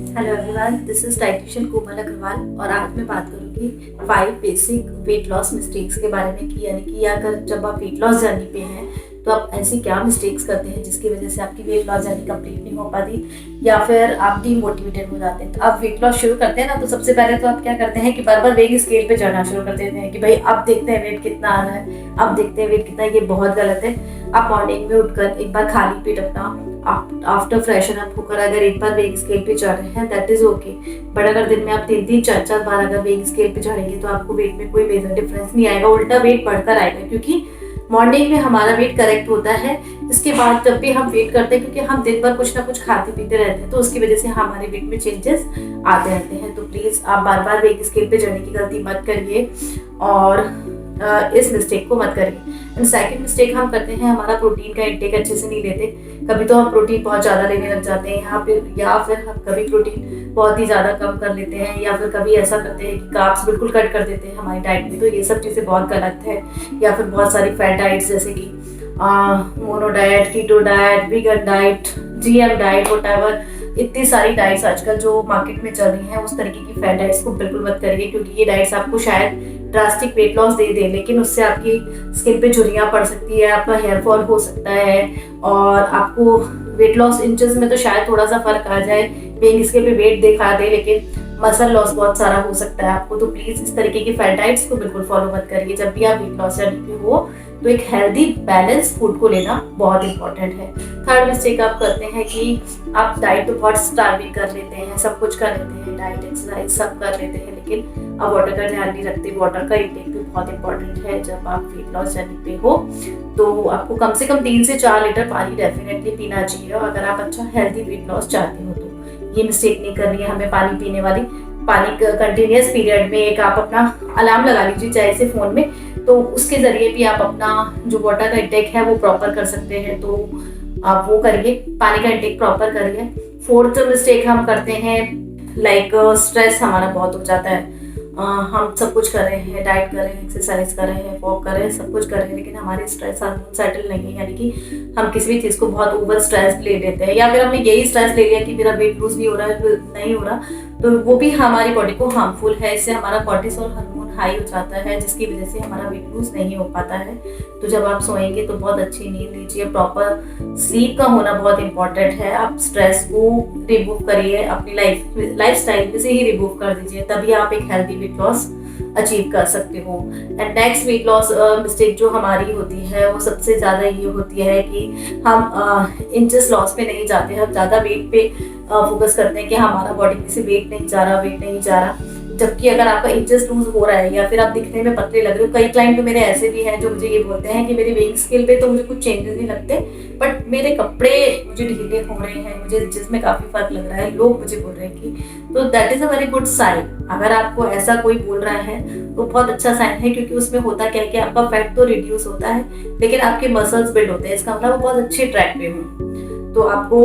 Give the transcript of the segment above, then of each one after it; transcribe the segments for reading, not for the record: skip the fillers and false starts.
Hello everyone, this is dietitian Komal Agarwal और आज मैं बात करूंगी 5 बेसिक वेट लॉस मिस्टेक्स के बारे में कि यानी कि अगर जब आप वेट लॉस जर्नी पे हैं तो आप ऐसी क्या मिस्टेक्स करते हैं जिसकी वजह से आपकी वेट लॉस जर्नी कंप्लीट नहीं हो पाती या फिर आप डीमोटिवेटेड हो जाते हैं। तो आप वेट लॉस शुरू करते हैं ना, तो सबसे पहले तो आप क्या करते हैं कि बार बार वेट स्केल पे चढ़ना शुरू कर देते हैं कि भाई अब देखते हैं वेट कितना आ रहा है, अब देखते हैं वेट कितना है। ये बहुत गलत है। आप मॉर्निंग में उठकर एक बार खाली पेट अपना आफ्टर फ्रेशन अप होकर अगर एक बार वेट स्केल पे चढ़ रहे हैं दैट इज ओके, बट अगर दिन में आप 3-4 बार अगर वेट स्केल पे चढ़ेंगे तो आपको वेट में कोई मेजर डिफरेंस नहीं आएगा, उल्टा वेट बढ़कर आएगा। क्योंकि मॉर्निंग में हमारा वेट करेक्ट होता है, इसके बाद जब भी हम वेट करते हैं क्योंकि हम दिन भर कुछ ना कुछ खाते पीते रहते हैं तो उसकी वजह से हमारे वेट में चेंजेस आते रहते हैं। तो प्लीज आप बार बार वेट स्केल पे चढ़ने की गलती मत करिए और इस मिस्टेक को मत करिए। एंड सेकंड मिस्टेक हम करते हैं, हमारा प्रोटीन का इंटेक अच्छे से नहीं लेते। कभी तो हम प्रोटीन बहुत ज़्यादा लेने लग जाते हैं या फिर हम कभी प्रोटीन बहुत ही ज़्यादा कम कर लेते हैं या फिर कभी ऐसा करते हैं कि कार्ब्स बिल्कुल कट कर देते हैं हमारी डाइट में। तो ये सब चीज़ें बहुत गलत है। या फिर बहुत सारी फैट डाइट्स जैसे कि mono diet, keto diet, vegan diet, GM diet, whatever, इतनी सारी डाइट्स आजकल जो मार्केट में चल रही हैं उस तरीके की फैट डाइट्स को बिल्कुल मत करिए। क्योंकि ये डाइट्स आपको शायद ड्रास्टिक वेट लॉस दे दे लेकिन उससे आपकी स्किन पे झुर्रियाँ पड़ सकती है, आपका हेयर फॉल हो सकता है और आपको वेट लॉस इंचेस में तो शायद थोड़ा सा फर्क आ जाए, वेट स्केल पे वेट दिखा दे लेकिन मसल लॉस बहुत सारा हो सकता है आपको। तो प्लीज इस तरीके की फैट डाइट्स को बिल्कुल फॉलो मत करिए। जब भी आप वेट लॉस जर्नी पे हो तो एक हेल्दी बैलेंस फूड को लेना बहुत इंपॉर्टेंट है। थर्ड मिस्टेक आप करते हैं कि आप डाइट तो बहुत स्टार्विंग कर लेते हैं, सब कुछ कर लेते हैं, डाइट एक्सरसाइज सब कर लेते हैं लेकिन आप वाटर का ध्यान नहीं रखते। वाटर का इंटेक भी बहुत इंपॉर्टेंट है। जब आप वेट लॉस जर्नी पे हो तो आपको कम से कम 3 से 4 लीटर पानी डेफिनेटली पीना चाहिए अगर आप अच्छा हेल्दी वेट लॉस चाहते हो। तो ये मिस्टेक नहीं करनी है हमें पानी पीने वाली। पानी कंटिन्यूस पीरियड में एक आप अपना अलार्म लगा लीजिए चाहे से फोन में, तो उसके जरिए भी आप अपना जो वाटर का इंटेक है वो प्रॉपर कर सकते हैं। तो आप वो करिए, पानी का इंटेक प्रॉपर करिए। फोर्थ मिस्टेक हम करते हैं लाइक स्ट्रेस हमारा बहुत हो जाता है। हम सब कुछ कर रहे हैं, डाइट कर रहे हैं, एक्सरसाइज कर रहे हैं, वॉक कर रहे हैं, सब कुछ कर रहे हैं लेकिन हमारे स्ट्रेस हार्मोन सेटल नहीं है। यानी कि हम किसी भी चीज़ को बहुत ओवर स्ट्रेस ले लेते हैं या फिर हमने यही स्ट्रेस ले लिया कि मेरा वेट लूज नहीं हो रहा है, नहीं हो रहा, तो वो भी हमारी बॉडी को हार्मफुल है। इससे हमारा कॉर्टिसोल हार्मोन हाई हो जाता है जिसकी वजह से हमारा वेट लूज नहीं हो पाता है। तो जब आप सोएंगे तो बहुत अच्छी नींद लीजिए, प्रॉपर स्लीप का होना बहुत इंपॉर्टेंट है। आप स्ट्रेस को रिमूव करिए, अपनी लाइफ स्टाइल में से ही रिमूव कर दीजिए, तभी आप एक हेल्दी वेट लॉस अचीव कर सकते हो। And next weight loss mistake जो हमारी होती है वो सबसे ज़्यादा ये होती है कि हम इंचेस लॉस पे नहीं जाते, हम ज़्यादा वेट पे फोकस करते हैं कि हमारा बॉडी से वेट नहीं जा रहा, वेट नहीं जा रहा। जबकि अगर आपका इंचेस लूज हो रहा है या फिर आप दिखने में पतले लग रहे हो, कई क्लाइंट तो मेरे ऐसे भी हैं जो मुझे ये बोलते हैं कि मेरी वेट स्केल पे तो मुझे कुछ चेंजेस नहीं लगते बट मेरे कपड़े मुझे ढीले हो रहे हैं, मुझे जिसमें काफ़ी फर्क लग रहा है, लोग मुझे बोल रहे हैं कि, तो that is a very good sign. अगर आपको ऐसा कोई बोल रहा है तो बहुत अच्छा साइन है क्योंकि उसमें होता क्या है कि आपका फैट तो रिड्यूस होता है लेकिन आपके मसल्स बिल्ड होते हैं, इसका मतलब वो बहुत अच्छे ट्रैक पे हो। तो आपको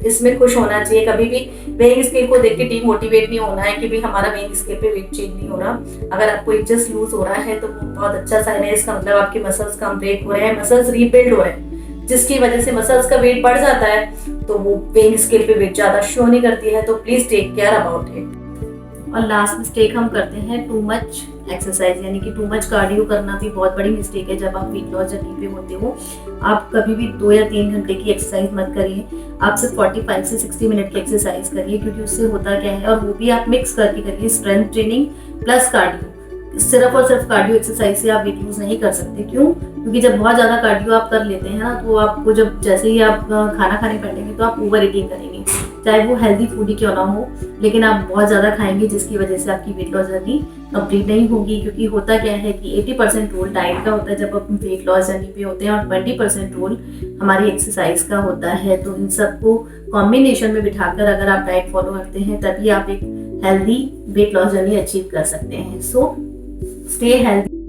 इसमें खुश होना चाहिए। कभी भी वेइंग स्केल को देख के डीमोटिवेट नहीं होना है कि भाई हमारा वेइंग स्केल पे वेट चेंज नहीं हो रहा। अगर आपको इंचेस लूज हो रहा है तो वो बहुत अच्छा साइन है, इसका मतलब आपके मसल्स कम ब्रेक हो रहे हैं, मसल्स रीबिल्ड हो रहे हैं, जिसकी वजह से मसल्स का वेट बढ़ जाता है तो वो वेइंग स्केल पे वेट ज़्यादा शो नहीं करती है। तो please take care about it. और लास्ट मिस्टेक हम करते हैं टू मच एक्सरसाइज, यानी कि टू मच कार्डियो करना भी बहुत बड़ी मिस्टेक है। जब आप वेट लॉस जर्नी पे होते हो आप कभी भी 2 या 3 घंटे की एक्सरसाइज मत करिए, आप सिर्फ 45 से 60 मिनट की एक्सरसाइज करिए। क्योंकि उससे होता क्या है, और वो भी आप मिक्स करके करिए, स्ट्रेंथ ट्रेनिंग प्लस कार्डियो। सिर्फ और सिर्फ कार्डियो एक्सरसाइज से आप वेट लूज नहीं कर सकते। क्यों? क्योंकि जब बहुत ज़्यादा कार्डियो आप कर लेते हैं ना तो आपको जब जैसे ही आप खाना खाने बैठेंगे तो आप ओवर ईटिंग करेंगे, चाहे वो हेल्दी फूड ही क्यों ना हो, लेकिन आप बहुत ज़्यादा खाएंगे जिसकी वजह से आपकी वेट लॉस जर्नी कंप्लीट नहीं होगी। क्योंकि होता क्या है कि 80% रोल डाइट का होता है जब हम वेट लॉस जर्नी पे होते हैं और 20% रोल हमारी एक्सरसाइज का होता है। तो इन सबको कॉम्बिनेशन में बिठाकर अगर आप डाइट फॉलो करते हैं तभी आप एक healthy weight loss journey achieve कर सकते हैं। So stay healthy.